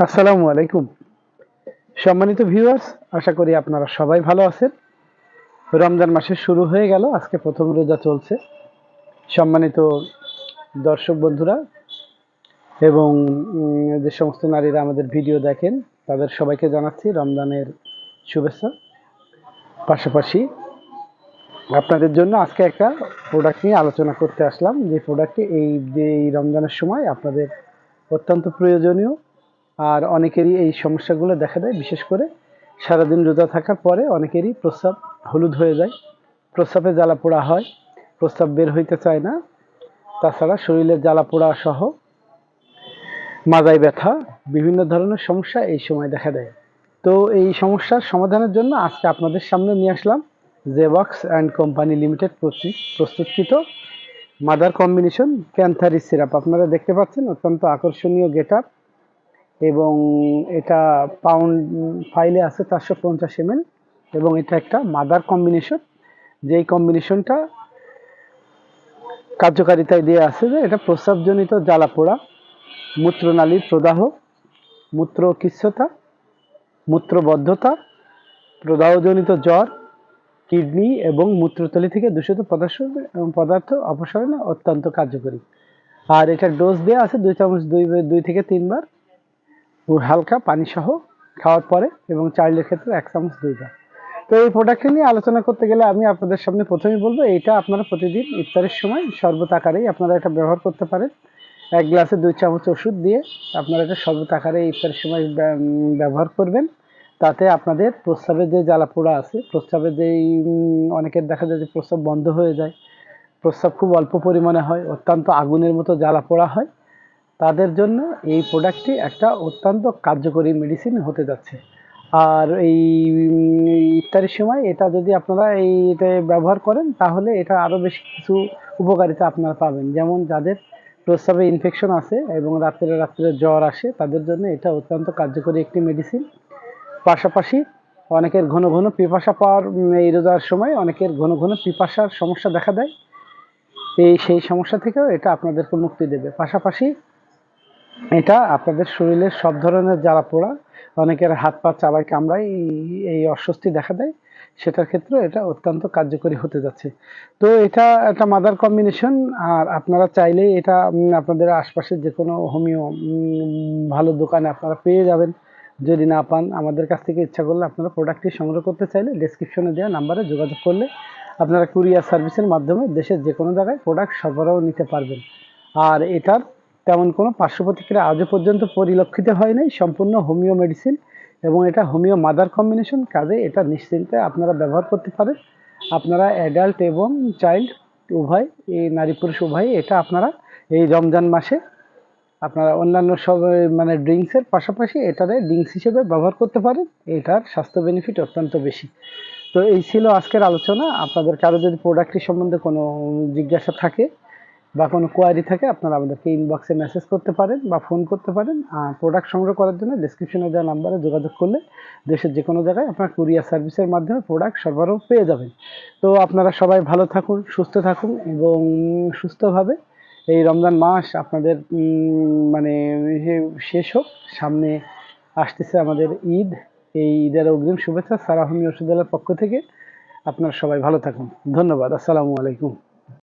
আসসালামু আলাইকুম। সম্মানিত ভিউয়ার্স, আশা করি আপনারা সবাই ভালো আছেন। রমজান মাসের শুরু হয়ে গেল, আজকে প্রথম রোজা চলছে। সম্মানিত দর্শক বন্ধুরা এবং যে সমস্ত নারীরা আমাদের ভিডিও দেখেন তাদের সবাইকে জানাচ্ছি রমজানের শুভেচ্ছা। পাশাপাশি আপনাদের জন্য আজকে একটা প্রোডাক্ট নিয়ে আলোচনা করতে আসলাম, যে প্রোডাক্টটি এই রমজানের সময় আপনাদের অত্যন্ত প্রয়োজনীয়। আর অনেকেরই এই সমস্যাগুলো দেখা দেয়, বিশেষ করে সারাদিন রোজা থাকার পরে অনেকেরই প্রস্রাব হলুদ হয়ে যায়, প্রস্রাবে জ্বালা পোড়া হয়, প্রস্রাব বের হইতে চায় না। তাছাড়া শরীরে জ্বালা পোড়া সহ মাজায় ব্যথা, বিভিন্ন ধরনের সমস্যা এই সময় দেখা দেয়। তো এই সমস্যার সমাধানের জন্য আজকে আপনাদের সামনে নিয়ে আসলাম জেবক্স অ্যান্ড কোম্পানি লিমিটেড প্রস্তুতকৃত মাদার কম্বিনেশন ক্যান্থারি সিরাপ। আপনারা দেখতে পাচ্ছেন অত্যন্ত আকর্ষণীয় গেটআপ, এবং এটা পাউন্ড ফাইলে আছে 450 ml, এবং এটা একটা মাদার কম্বিনেশন। যেই কম্বিনেশনটা কার্যকারিতায় দিয়ে আছে যে এটা প্রস্রাবজনিত জ্বালা পোড়া, মূত্রনালীর প্রদাহ, মূত্রকিচ্ছতা, মূত্রবদ্ধতা, প্রদাহজনিত জ্বর, কিডনি এবং মূত্রথলি থেকে দূষিত পদার্থ অপসারণে অত্যন্ত কার্যকরী। আর এটার ডোজ দেওয়া আছে 2 চামচ 2 থেকে 3 বার হালকা পানি সহ খাওয়ার পরে, এবং চাইল্ডের ক্ষেত্রে 1 চামচ 2 বার। তো এই প্রোডাক্টটি নিয়ে আলোচনা করতে গেলে আমি আপনাদের সামনে প্রথমেই বলবো, এইটা আপনারা প্রতিদিন ইফতারের সময় শরবত আকারেই আপনারা এটা ব্যবহার করতে পারেন। 1 গ্লাসে 2 চামচ ওষুধ দিয়ে আপনারা এটা শরবত আকারে ইফতারের সময় ব্যবহার করবেন। তাতে আপনাদের প্রস্রাবে যে জ্বালা পোড়া আছে, প্রস্রাবে যেই অনেকের দেখা যায় যে প্রস্রাব বন্ধ হয়ে যায়, প্রস্রাব খুব অল্প পরিমাণে হয়, অত্যন্ত আগুনের মতো জ্বালা পোড়া হয়, তাদের জন্য এই প্রোডাক্টটি একটা অত্যন্ত কার্যকরী মেডিসিন হতে যাচ্ছে। আর এই ইফতারের সময় এটা যদি আপনারা এটা ব্যবহার করেন, তাহলে এটা আরও বেশ কিছু উপকারিতা আপনারা পাবেন। যেমন যাদের প্রস্রাবে ইনফেকশন আছে এবং রাত্রে জ্বর আসে, তাদের জন্য এটা অত্যন্ত কার্যকরী একটি মেডিসিন। পাশাপাশি অনেকের ঘন ঘন পিপাসা পাওয়ার, এই রোজার সময় অনেকের ঘন ঘন পিপাসার সমস্যা দেখা দেয়, সেই সমস্যা থেকেও এটা আপনাদেরকে মুক্তি দেবে। পাশাপাশি এটা আপনাদের শরীরের সব ধরনের জ্বালা পোড়া, অনেকের হাত পা চাবায় কামড়ায়, এই অস্বস্তি দেখা দেয়, সেটার ক্ষেত্রে এটা অত্যন্ত কার্যকরী হতে যাচ্ছে। তো এটা একটা মাদার কম্বিনেশন। আর আপনারা চাইলেই এটা আপনাদের আশপাশের যে কোনো হোমিও ভালো দোকানে আপনারা পেয়ে যাবেন। যদি না পান, আমাদের কাছ থেকে ইচ্ছা করলে আপনারা প্রোডাক্টটি সংগ্রহ করতে চাইলে ডেসক্রিপশনে দেওয়া নাম্বারে যোগাযোগ করলে আপনারা কুরিয়ার সার্ভিসের মাধ্যমে দেশের যে কোনো জায়গায় প্রোডাক্ট সরবরাহ নিতে পারবেন। আর এটার তেমন কোনো পার্শ্ব প্রতিক্রিয়া আজও পর্যন্ত পরিলক্ষিত হয় নাই, সম্পূর্ণ হোমিও মেডিসিন, এবং এটা হোমিও মাদার কম্বিনেশন, কাজে এটা নিশ্চিন্তে আপনারা ব্যবহার করতে পারেন। আপনারা অ্যাডাল্ট এবং চাইল্ড উভয়, এই নারী পুরুষ উভয়, এটা আপনারা এই রমজান মাসে আপনারা অন্যান্য সব ড্রিঙ্কসের পাশাপাশি এটারে ড্রিঙ্কস হিসেবে ব্যবহার করতে পারেন। এটার স্বাস্থ্য বেনিফিট অত্যন্ত বেশি। তো এই ছিল আজকের আলোচনা। আপনাদের কারো যদি প্রোডাক্টটি সম্বন্ধে কোনো জিজ্ঞাসা থাকে বা কোনো কোয়ারি থাকে, আপনারা আমাদেরকে ইনবক্সে মেসেজ করতে পারেন বা ফোন করতে পারেন। আর প্রোডাক্ট সংগ্রহ করার জন্য ডেসক্রিপশনে দেওয়া নাম্বারে যোগাযোগ করলে দেশের যে কোনো জায়গায় আপনার কুরিয়ার সার্ভিসের মাধ্যমে প্রোডাক্ট সরবরাহ পেয়ে যাবেন। তো আপনারা সবাই ভালো থাকুন, সুস্থ থাকুন, এবং সুস্থভাবে এই রমজান মাস আপনাদের শেষ হোক। সামনে আসতেছে আমাদের ঈদ। এই ঈদের অগ্রিম শুভেচ্ছা সারা হোমিও ওষুধের পক্ষ থেকে। আপনারা সবাই ভালো থাকুন। ধন্যবাদ। আসসালামু আলাইকুম।